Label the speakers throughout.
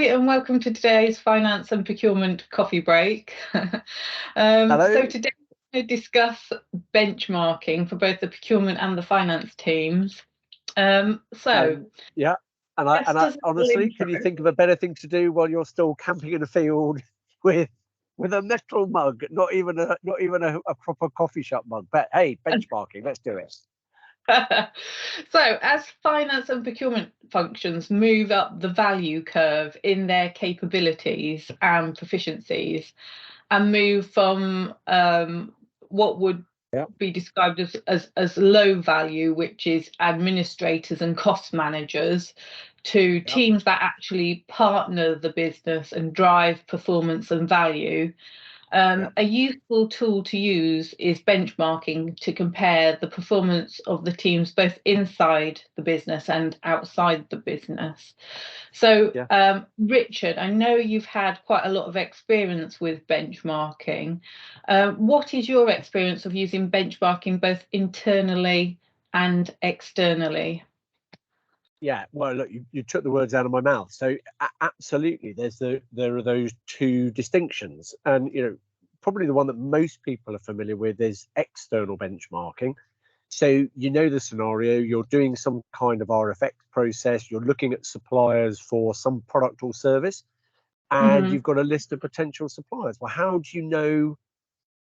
Speaker 1: and welcome to today's Finance and Procurement Coffee Break.
Speaker 2: Hello.
Speaker 1: So today we're going to discuss benchmarking for both the procurement and the finance teams.
Speaker 2: Yeah, and I honestly, can you think of a better thing to do while you're still camping in a field with a metal mug, not even a proper coffee shop mug? But hey, benchmarking, let's do it.
Speaker 1: So as finance and procurement functions move up the value curve in their capabilities and proficiencies and move from what would be described as low value, which is administrators and cost managers, to teams that actually partner the business and drive performance and value. A useful tool to use is benchmarking to compare the performance of the teams both inside the business and outside the business. So, Richard, I know you've had quite a lot of experience with benchmarking. What is your experience of using benchmarking both internally and externally?
Speaker 2: Yeah, well, look, you took the words out of my mouth. So absolutely, there are those two distinctions, and probably the one that most people are familiar with is external benchmarking. So the scenario, you're doing some kind of RFX process, you're looking at suppliers for some product or service, and you've got a list of potential suppliers. Well, how do you know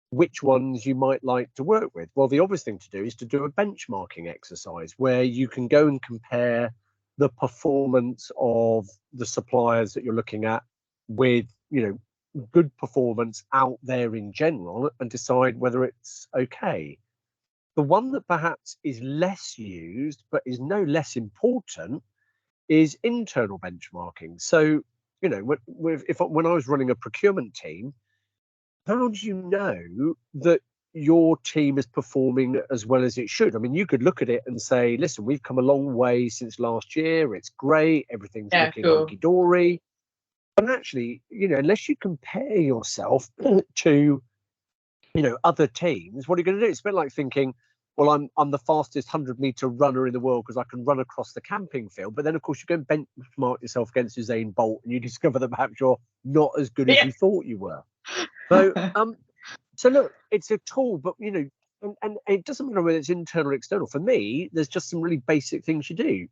Speaker 2: which ones you might like to work with? Well, the obvious thing to do is to do a benchmarking exercise where you can go and compare the performance of the suppliers that you're looking at with, good performance out there in general and decide whether it's okay. The one that perhaps is less used, but is no less important, is internal benchmarking. So, when I was running a procurement team, how do you know that your team is performing as well as it should? I mean, you could look at it and say, listen, we've come a long way since last year. It's great. Everything's looking hunky-dory. But actually, unless you compare yourself to, other teams, what are you going to do? It's a bit like thinking, well, I'm the fastest 100-meter runner in the world because I can run across the camping field. But then, of course, you go and benchmark yourself against Usain Bolt and you discover that perhaps you're not as good as you thought you were. So look, it's a tool, but and it doesn't matter whether it's internal or external. For me, there's just some really basic things you do.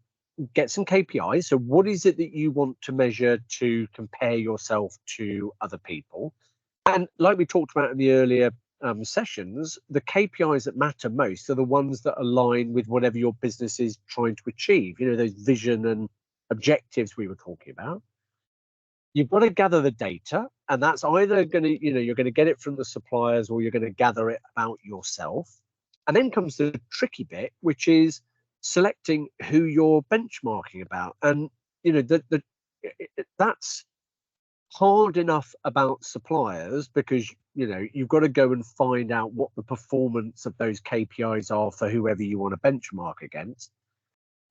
Speaker 2: Get some KPIs. So what is it that you want to measure to compare yourself to other people? And like we talked about in the earlier sessions, the KPIs that matter most are the ones that align with whatever your business is trying to achieve. Those vision and objectives we were talking about. You've got to gather the data, and that's either going to, you're going to get it from the suppliers or you're going to gather it about yourself. And then comes the tricky bit, which is selecting who you're benchmarking about. And, that's hard enough about suppliers because, you've got to go and find out what the performance of those KPIs are for whoever you want to benchmark against.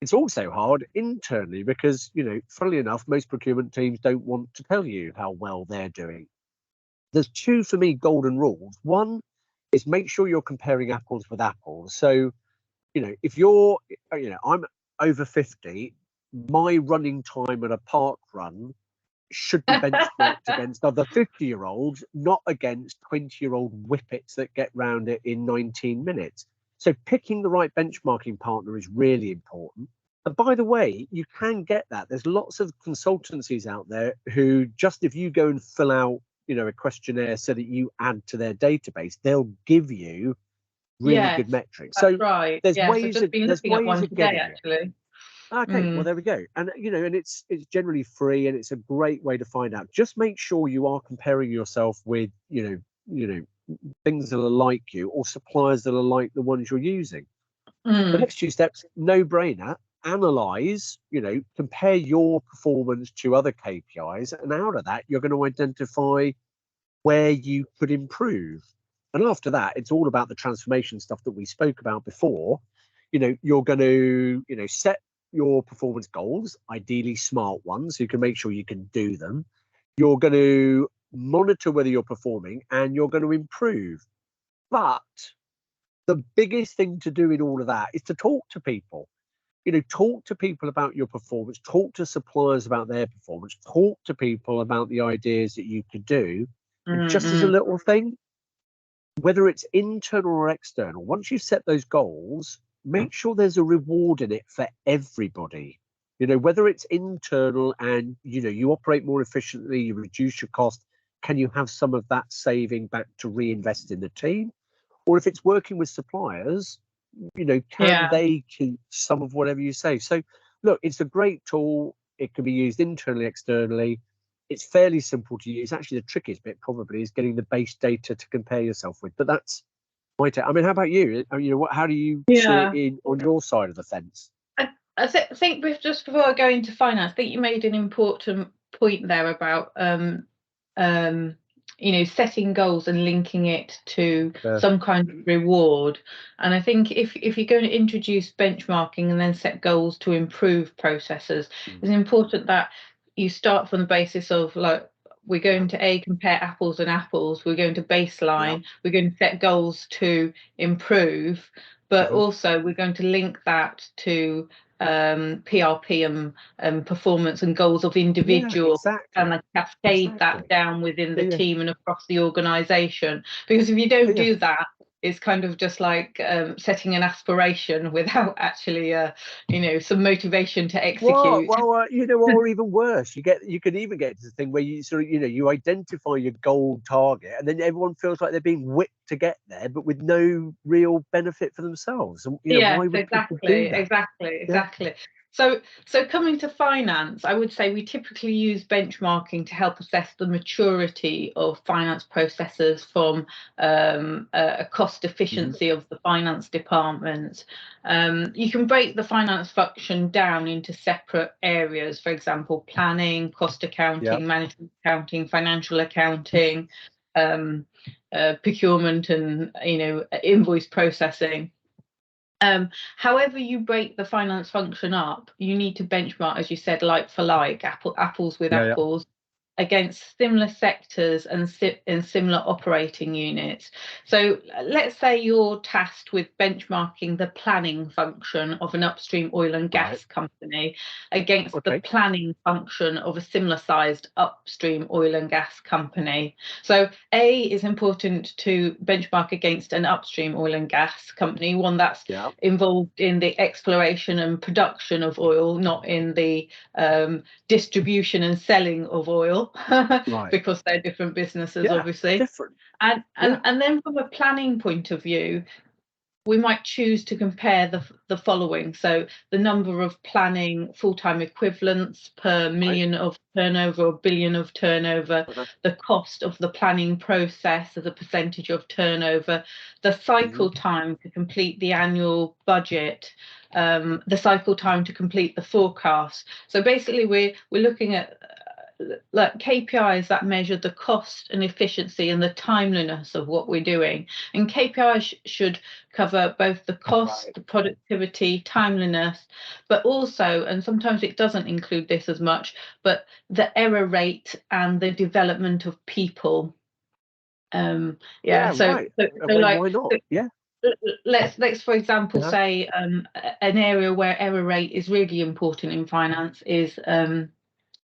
Speaker 2: It's also hard internally because, funnily enough, most procurement teams don't want to tell you how well they're doing. There's two, for me, golden rules. One is make sure you're comparing apples with apples. So, if you're, I'm over 50, my running time at a park run should be benchmarked against other 50-year-olds, not against 20-year-old whippets that get round it in 19 minutes. So picking the right benchmarking partner is really important. And by the way, you can get that. There's lots of consultancies out there who just, if you go and fill out, a questionnaire so that you add to their database, they'll give you really good metrics.
Speaker 1: So right.
Speaker 2: There's ways of getting
Speaker 1: actually.
Speaker 2: Okay, well, there we go. And, and it's generally free and it's a great way to find out. Just make sure you are comparing yourself with, things that are like you or suppliers that are like the ones you're using. The next two steps, no brainer, analyze, compare your performance to other KPIs. And out of that, you're going to identify where you could improve. And after that, it's all about the transformation stuff that we spoke about before. You're going to, set your performance goals, ideally smart ones, so you can make sure you can do them. You're going to monitor whether you're performing and you're going to improve. But the biggest thing to do in all of that is to talk to people. talk to people about your performance, talk to suppliers about their performance, talk to people about the ideas that you could do. And just as a little thing, whether it's internal or external, once you've set those goals, make sure there's a reward in it for everybody. Whether it's internal and, you operate more efficiently, you reduce your cost, can you have some of that saving back to reinvest in the team? Or if it's working with suppliers, can they keep some of whatever you save? So look, it's a great tool. It can be used internally, externally. It's fairly simple to use. Actually, the trickiest bit probably is getting the base data to compare yourself with. But that's my take. I mean, how about you? How do you see it on your side of the fence?
Speaker 1: I think just before I go into finance, I think you made an important point there about setting goals and linking it to some kind of reward. And I think if you're going to introduce benchmarking and then set goals to improve processes, it's important that you start from the basis of, like, we're going to compare apples and apples, we're going to baseline, we're going to set goals to improve, but also we're going to link that to PRP and performance and goals of individuals, and like cascade that down within the team and across the organization. Because if you don't do that, it's kind of just like setting an aspiration without actually some motivation to execute.
Speaker 2: Well, or even worse, you can even get to the thing where you sort of, you identify your goal target, and then everyone feels like they're being whipped to get there, but with no real benefit for themselves. And why would people do that?
Speaker 1: Exactly. So coming to finance, I would say we typically use benchmarking to help assess the maturity of finance processes from a cost efficiency of the finance department. You can break the finance function down into separate areas, for example, planning, cost accounting, management accounting, financial accounting, procurement, and invoice processing. However you break the finance function up, you need to benchmark, as you said, like for like, apples with apples, against similar sectors and similar operating units. So let's say you're tasked with benchmarking the planning function of an upstream oil and gas company against the planning function of a similar sized upstream oil and gas company. So is important to benchmark against an upstream oil and gas company, one that's involved in the exploration and production of oil, not in the distribution and selling of oil. Because they're different businesses, obviously. And then from a planning point of view, we might choose to compare the following. So the number of planning full-time equivalents per million of turnover or billion of turnover, the cost of the planning process as a percentage of turnover, the cycle time to complete the annual budget, the cycle time to complete the forecast. So basically we're looking at like KPIs that measure the cost and efficiency and the timeliness of what we're doing. And KPIs should cover both the cost, the productivity, timeliness, but also, and sometimes it doesn't include this as much, but the error rate and the development of people. So like,
Speaker 2: why not?
Speaker 1: Let's for example say an area where error rate is really important in finance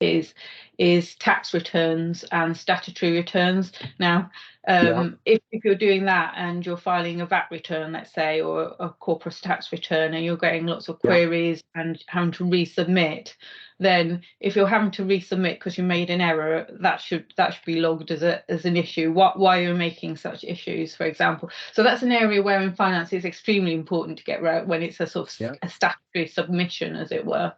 Speaker 1: is tax returns and statutory returns. Now, if you're doing that and you're filing a VAT return, let's say, or a corporate tax return, and you're getting lots of queries and having to resubmit, then if you're having to resubmit because you made an error, that should be logged as an issue. Why are you making such issues, for example? So that's an area where in finance it's extremely important to get right when it's a sort of a statutory submission, as it were.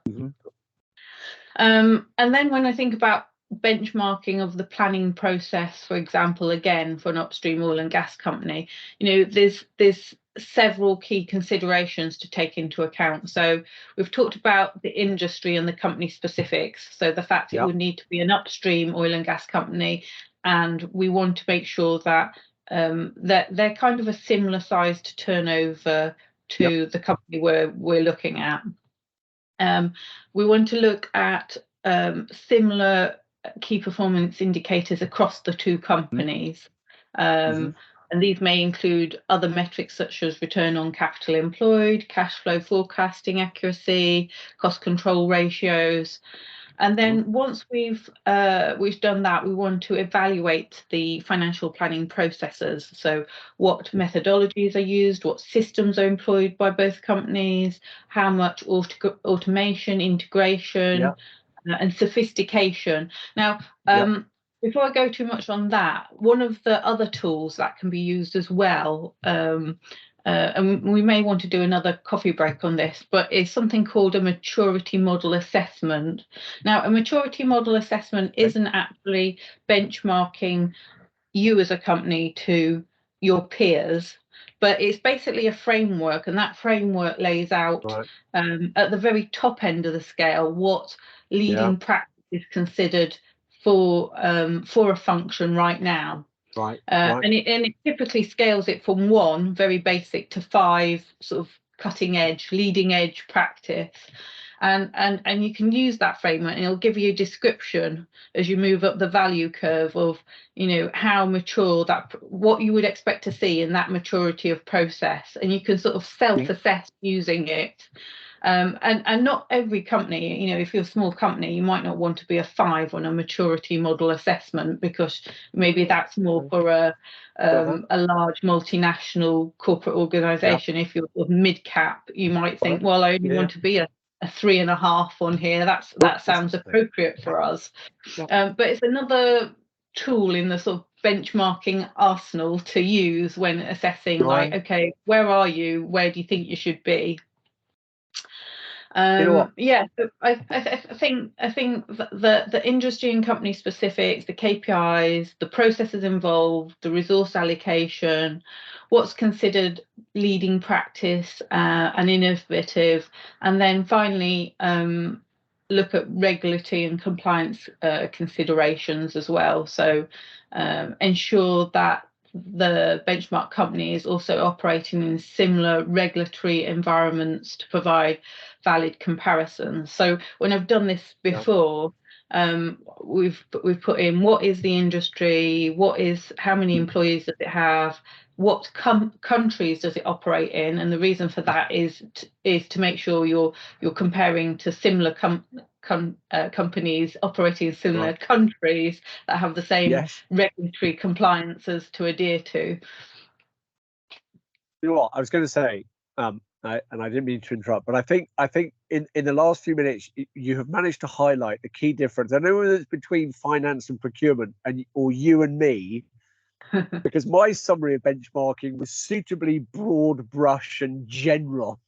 Speaker 1: And then when I think about benchmarking of the planning process, for example, again, for an upstream oil and gas company, there's several key considerations to take into account. So we've talked about the industry and the company specifics. So the fact it would need to be an upstream oil and gas company, and we want to make sure that they're kind of a similar sized turnover to the company we're looking at. We want to look at similar key performance indicators across the two companies. And these may include other metrics such as return on capital employed, cash flow forecasting accuracy, cost control ratios. And then once we've done that, we want to evaluate the financial planning processes. So what methodologies are used, what systems are employed by both companies, how much automation, integration, and sophistication. Now, before I go too much on that, one of the other tools that can be used as well, and we may want to do another coffee break on this, but is something called a maturity model assessment. Now, a maturity model assessment isn't actually benchmarking you as a company to your peers, but it's basically a framework, and that framework lays out at the very top end of the scale what leading practice is considered for a function right now. And it typically scales it from 1 very basic to 5 sort of cutting edge, leading edge practice. And you can use that framework, and it'll give you a description as you move up the value curve of, how mature what you would expect to see in that maturity of process, and you can sort of self-assess using it. And not every company, if you're a small company, you might not want to be a 5 on a maturity model assessment, because maybe that's more for a large multinational corporate organization. If you're mid cap, you might think, well, I only want to be a 3.5 on here. That sounds appropriate for us. But it's another tool in the sort of benchmarking arsenal to use when assessing, like, okay, where are you? Where do you think you should be? So I think the industry and company specifics, the KPIs, the processes involved, the resource allocation, what's considered leading practice and innovative, and then finally look at regulatory and compliance considerations as well. So ensure that the benchmark company is also operating in similar regulatory environments to provide valid comparisons. So when I've done this before, we've put in what is the industry, how many employees does it have, what countries does it operate in, and the reason for that is to make sure you're comparing to similar companies operating in similar countries that have the same regulatory compliances to adhere to.
Speaker 2: You know what I was going to say, and I didn't mean to interrupt, but I think in the last few minutes you have managed to highlight the key difference. I know whether it's between finance and procurement, or you and me, because my summary of benchmarking was suitably broad brush and general,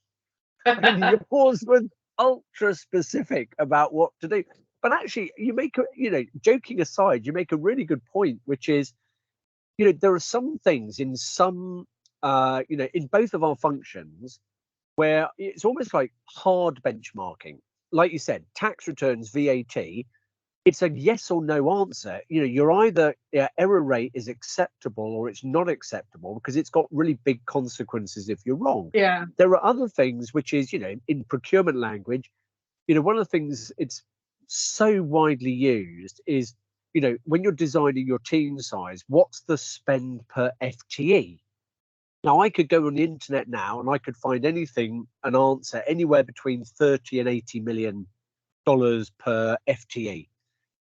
Speaker 2: and yours was ultra specific about what to do. But actually, joking aside, you make a really good point, which is, there are some things in some, in both of our functions where it's almost like hard benchmarking. Like you said, tax returns, VAT, it's a yes or no answer. You're either error rate is acceptable or it's not acceptable, because it's got really big consequences if you're wrong. There are other things which is, in procurement language, one of the things it's so widely used is, when you're designing your team size, what's the spend per FTE? Now, I could go on the internet now and I could find an answer anywhere between 30 and 80 million dollars per FTE.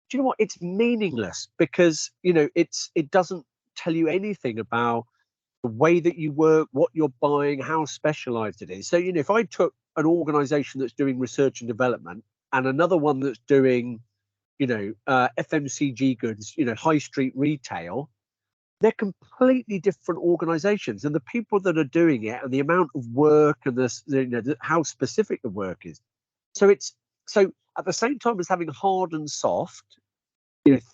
Speaker 2: Do you know what? It's meaningless, because it doesn't tell you anything about the way that you work, what you're buying, how specialized it is. So if I took an organization that's doing research and development and another one that's doing FMCG goods, high street retail, they're completely different organizations, and the people that are doing it and the amount of work and how specific the work is. So at the same time as having hard and soft,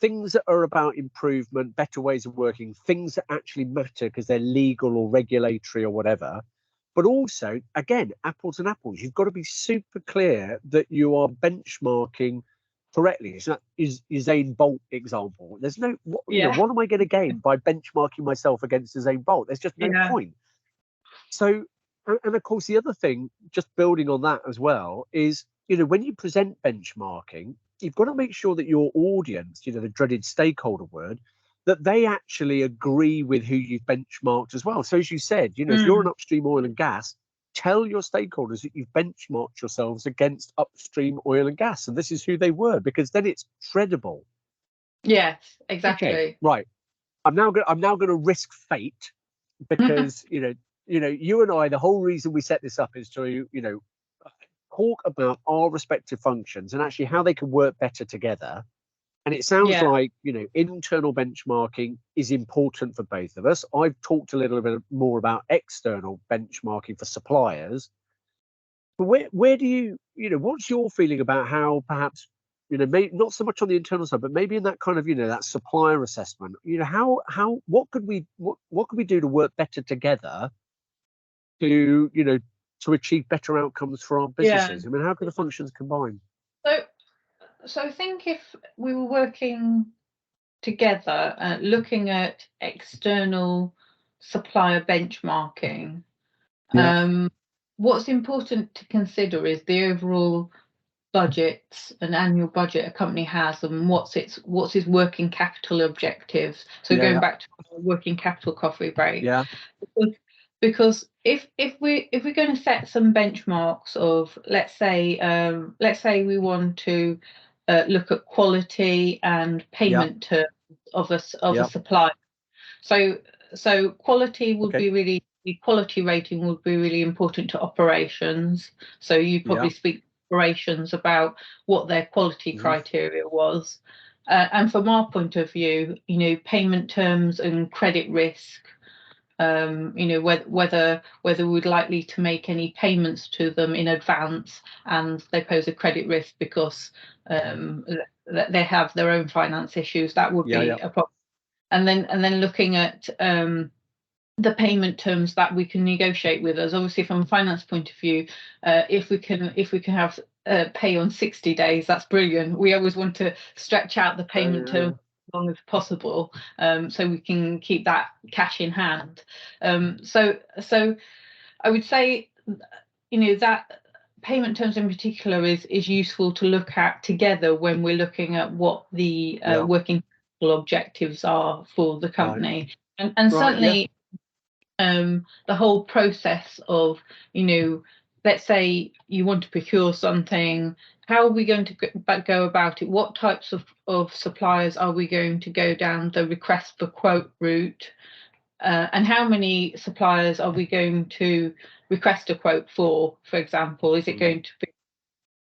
Speaker 2: things that are about improvement, better ways of working, things that actually matter because they're legal or regulatory or whatever. But also, again, apples and apples. You've got to be super clear that you are benchmarking correctly. It's not Usain Bolt example. There's no what am I going to gain by benchmarking myself against Usain Bolt? There's just no point. So, and of course, the other thing, just building on that as well, is when you present benchmarking, you've got to make sure that your audience, the dreaded stakeholder word, that they actually agree with who you've benchmarked as well. So as you said, you know, if you're an upstream oil and gas, tell your stakeholders that you've benchmarked yourselves against upstream oil and gas, and this is who they were, because then it's credible.
Speaker 1: Yes, exactly.
Speaker 2: Okay, right. I'm now going to risk fate, because you and I, the whole reason we set this up is to talk about our respective functions and actually how they can work better together. And it sounds
Speaker 1: Yeah.
Speaker 2: like, internal benchmarking is important for both of us. I've talked a little bit more about external benchmarking for suppliers. But where do what's your feeling about how perhaps, maybe not so much on the internal side, but maybe in that kind of, that supplier assessment, what could we do to work better together to, to achieve better outcomes for our businesses?
Speaker 1: Yeah.
Speaker 2: I mean, how can the functions combine?
Speaker 1: So I think if we were working together, looking at external supplier benchmarking,
Speaker 2: Yeah,
Speaker 1: what's important to consider is the overall budgets, an annual budget a company has, and what's its working capital objectives. So
Speaker 2: yeah,
Speaker 1: going
Speaker 2: yeah,
Speaker 1: back to our working capital coffee break,
Speaker 2: yeah,
Speaker 1: because if we're going to set some benchmarks of, let's say we want to look at quality and
Speaker 2: yeah,
Speaker 1: payment terms of a
Speaker 2: yeah.
Speaker 1: supplier. So quality would
Speaker 2: Okay.
Speaker 1: be really, the quality rating would be really important to operations. So you
Speaker 2: Yeah.
Speaker 1: probably speak to operations about what their quality
Speaker 2: Mhm.
Speaker 1: criteria was. And from our point of view, payment terms and credit risk, whether we're likely to make any payments to them in advance, and they pose a credit risk because they have their own finance issues, that would
Speaker 2: Yeah,
Speaker 1: be
Speaker 2: yeah.
Speaker 1: a problem. And then looking at the payment terms that we can negotiate with us. Obviously, from a finance point of view, if we can have pay on 60 days, that's brilliant. We always want to stretch out the payment term as long as possible, so we can keep that cash in hand. So I would say, that payment terms in particular is useful to look at together when we're looking at what the
Speaker 2: Yeah.
Speaker 1: working capital objectives are for the
Speaker 2: Right.
Speaker 1: company. And
Speaker 2: Right. Yeah.
Speaker 1: certainly the whole process of, let's say you want to procure something, how are we going to go about it? What types of suppliers are we going to go down the request for quote route? And how many suppliers are we going to request a quote for example? Is it going to be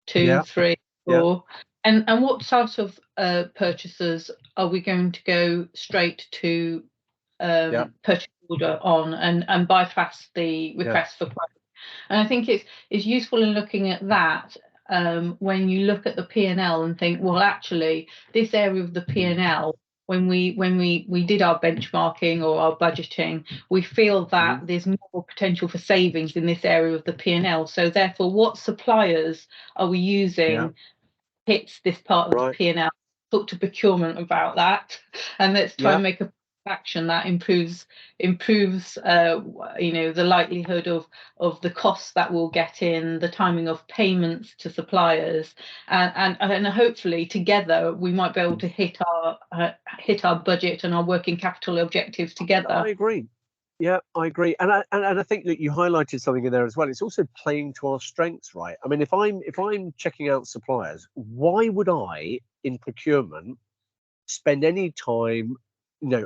Speaker 1: 2,
Speaker 2: Yeah.
Speaker 1: 3,
Speaker 2: Yeah.
Speaker 1: 4? And what sort of purchasers are we going to go straight to
Speaker 2: Yeah.
Speaker 1: purchase order on, and bypass the
Speaker 2: Yeah.
Speaker 1: request for quote? And I think it's useful in looking at that, when you look at the P&L and think, well, actually, this area of the P&L, when we did our benchmarking or our budgeting, we feel that
Speaker 2: Mhm.
Speaker 1: there's more potential for savings in this area of the P&L. So therefore, what suppliers are we
Speaker 2: Yeah.
Speaker 1: using hits this part of the
Speaker 2: Right.
Speaker 1: P&L? Talk to procurement about that, and let's try
Speaker 2: Yeah.
Speaker 1: and make a action that improves the likelihood of the costs that we'll get in, the timing of payments to suppliers, and hopefully together we might be able to hit our budget and our working capital objectives together.
Speaker 2: I agree. Yeah, I agree, and I think that you highlighted something in there as well. It's also playing to our strengths, right? I mean, if I'm checking out suppliers, why would I, in procurement, spend any time,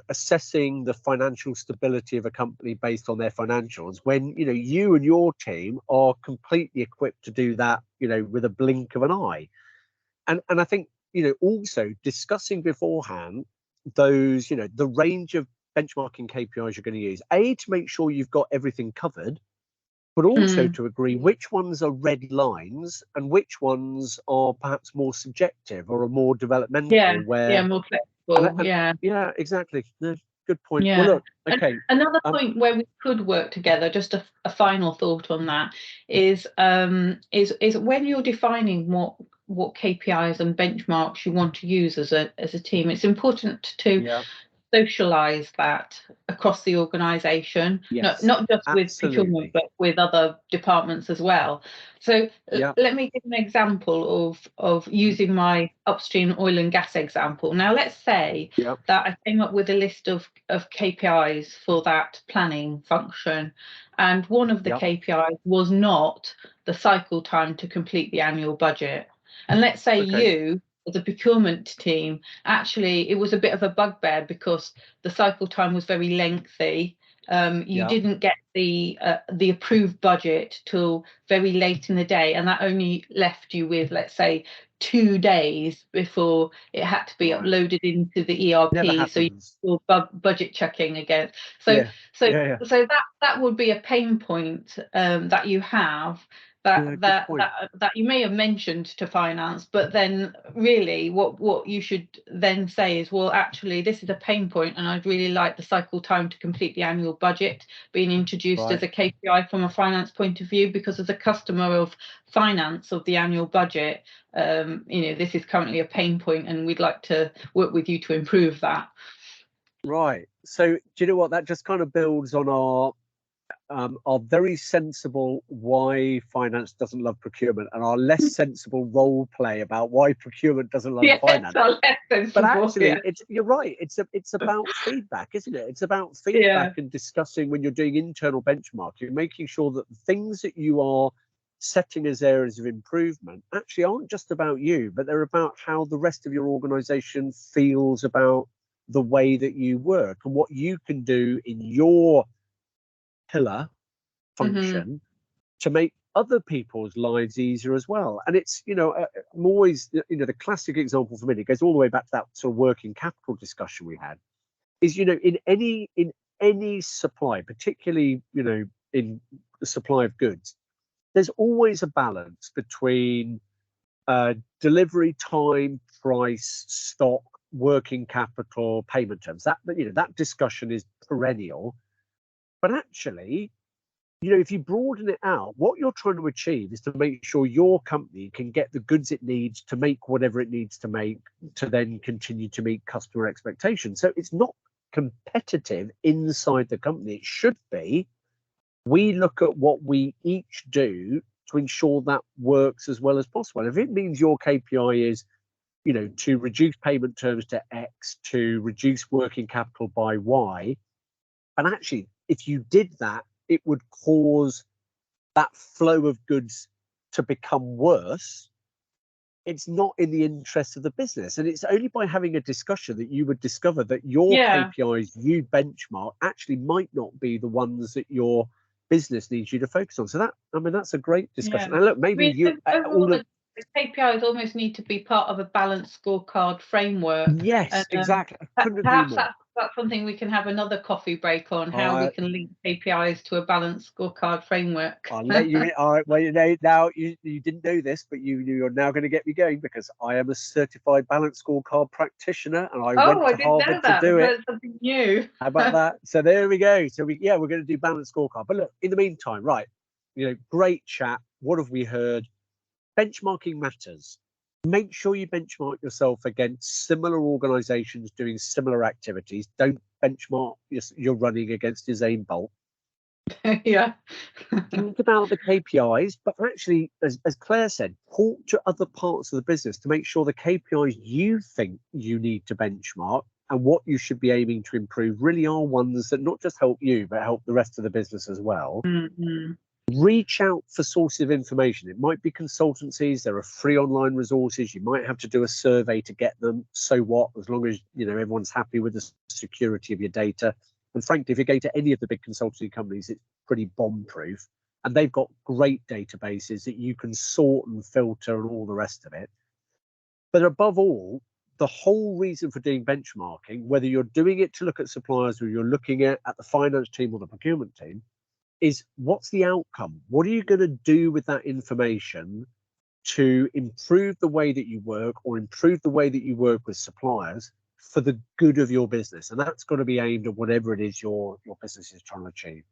Speaker 2: assessing the financial stability of a company based on their financials when, you and your team are completely equipped to do that, with a blink of an eye? And I think, also discussing beforehand those, the range of benchmarking KPIs you're going to use, to make sure you've got everything covered, but also
Speaker 1: Mm.
Speaker 2: to agree which ones are red lines and which ones are perhaps more subjective or are more
Speaker 1: Yeah,
Speaker 2: developmental,
Speaker 1: yeah,
Speaker 2: where
Speaker 1: more
Speaker 2: and,
Speaker 1: flexible.
Speaker 2: and
Speaker 1: Yeah.
Speaker 2: yeah, exactly. No, good point. Well,
Speaker 1: Yeah.
Speaker 2: look,
Speaker 1: And
Speaker 2: okay.
Speaker 1: another
Speaker 2: um
Speaker 1: point where we could work together, just a final thought on that, is when you're defining what KPIs and benchmarks you want to use as a team, it's important to
Speaker 2: yeah,
Speaker 1: socialize that across the organization,
Speaker 2: Yes,
Speaker 1: not just with procurement,
Speaker 2: absolutely.
Speaker 1: but with other departments as well. So
Speaker 2: Yeah,
Speaker 1: let me give an example of using my upstream oil and gas example. Now, let's say
Speaker 2: yeah,
Speaker 1: that I came up with a list of KPIs for that planning function, and one of the
Speaker 2: yeah.
Speaker 1: KPIs was not the cycle time to complete the annual budget. And let's say
Speaker 2: Okay.
Speaker 1: you, as a procurement team, actually, it was a bit of a bugbear because the cycle time was very lengthy. You
Speaker 2: Yeah,
Speaker 1: didn't get the approved budget till very late in the day, and that only left you with, let's say, 2 days before it had to be
Speaker 2: right.
Speaker 1: uploaded into the
Speaker 2: Never
Speaker 1: ERP. So
Speaker 2: happens.
Speaker 1: you're budget checking again. So
Speaker 2: Yeah,
Speaker 1: so
Speaker 2: yeah, yeah.
Speaker 1: so that would be a pain point that you have,
Speaker 2: Yeah,
Speaker 1: that
Speaker 2: good
Speaker 1: that
Speaker 2: point.
Speaker 1: that that you may have mentioned to finance, but then really what you should then say is, well, actually, this is a pain point, and I'd really like the cycle time to complete the annual budget being introduced as
Speaker 2: Right.
Speaker 1: a KPI from a finance point of view, because as a customer of finance of the annual budget, this is currently a pain point, and we'd like to work with you to improve that.
Speaker 2: Right. So do you know what? That just kind of builds on our very sensible why finance doesn't love procurement and our less sensible role play about why procurement doesn't love
Speaker 1: Yes,
Speaker 2: finance.
Speaker 1: our less
Speaker 2: But
Speaker 1: sensible. Yeah,
Speaker 2: actually, you're right. It's about feedback, isn't it? It's about
Speaker 1: yeah,
Speaker 2: feedback and discussing when you're doing internal benchmarking, making sure that the things that you are setting as areas of improvement actually aren't just about you, but they're about how the rest of your organization feels about the way that you work and what you can do in your pillar
Speaker 1: hmm
Speaker 2: function to make other people's lives easier as well. And it's, I'm always, the classic example for me, it goes all the way back to that sort of working capital discussion we had, is, in any supply, particularly, in the supply of goods, there's always a balance between delivery time, price, stock, working capital, payment terms. That discussion is perennial. But actually, if you broaden it out, what you're trying to achieve is to make sure your company can get the goods it needs to make whatever it needs to make to then continue to meet customer expectations. So it's not competitive inside the company. It should be. We look at what we each do to ensure that works as well as possible. And if it means your KPI is, to reduce payment terms to X, to reduce working capital by Y, and actually, if you did that, it would cause that flow of goods to become worse. It's not in the interest of the business. And it's only by having a discussion that you would discover that your
Speaker 1: yeah,
Speaker 2: KPIs you benchmark actually might not be the ones that your business needs you to focus on. So that's a great
Speaker 1: yeah.
Speaker 2: discussion. And look,
Speaker 1: I
Speaker 2: maybe
Speaker 1: mean,
Speaker 2: you
Speaker 1: overall,
Speaker 2: all of
Speaker 1: the KPIs almost need to be part of a balanced scorecard framework, and
Speaker 2: yes, exactly. I couldn't agree
Speaker 1: perhaps
Speaker 2: more.
Speaker 1: that's something we can have another coffee break on, how we
Speaker 2: I
Speaker 1: can link KPIs to a balanced scorecard framework.
Speaker 2: I'll let you in. All right. Well, now you didn't know this, but you're now going to get me going because I am a certified balance scorecard practitioner, and I
Speaker 1: Oh,
Speaker 2: went
Speaker 1: I
Speaker 2: to
Speaker 1: didn't know
Speaker 2: Harvard to
Speaker 1: that.
Speaker 2: do
Speaker 1: I've
Speaker 2: it.
Speaker 1: learned something new.
Speaker 2: How about that? So there we go. So we're going to do balance scorecard. But look, in the meantime, right? Great chat. What have we heard? Benchmarking matters. Make sure you benchmark yourself against similar organisations doing similar activities. Don't benchmark you're running against Usain Bolt.
Speaker 1: Yeah.
Speaker 2: Think about the KPIs, but actually, as Claire said, talk to other parts of the business to make sure the KPIs you think you need to benchmark and what you should be aiming to improve really are ones that not just help you, but help the rest of the business as well.
Speaker 1: Mm-hmm.
Speaker 2: Reach out for sources of information. It might be consultancies, there are free online resources. You might have to do a survey to get them. So what? As long as everyone's happy with the security of your data. And frankly, if you go to any of the big consultancy companies, it's pretty bomb proof. And they've got great databases that you can sort and filter and all the rest of it. But above all, the whole reason for doing benchmarking, whether you're doing it to look at suppliers or you're looking at the finance team or the procurement team, is what's the outcome? What are you going to do with that information to improve the way that you work or improve the way that you work with suppliers for the good of your business? And that's got to be aimed at whatever it is your business is trying to achieve.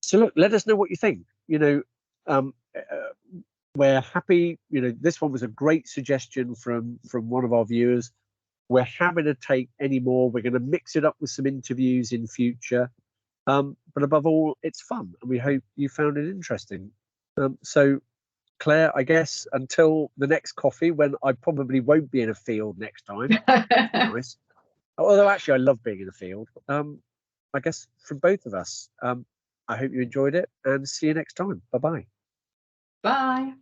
Speaker 2: So look, let us know what you think. We're happy. This one was a great suggestion from one of our viewers. we're having to take any more. We're going to mix it up with some interviews in future. But above all, it's fun, and we hope you found it interesting. So, Claire, I guess until the next coffee, when I probably won't be in a field next time. Nice. Although actually, I love being in a field. I guess from both of us, I hope you enjoyed it, and see you next time. Bye-bye.
Speaker 1: Bye.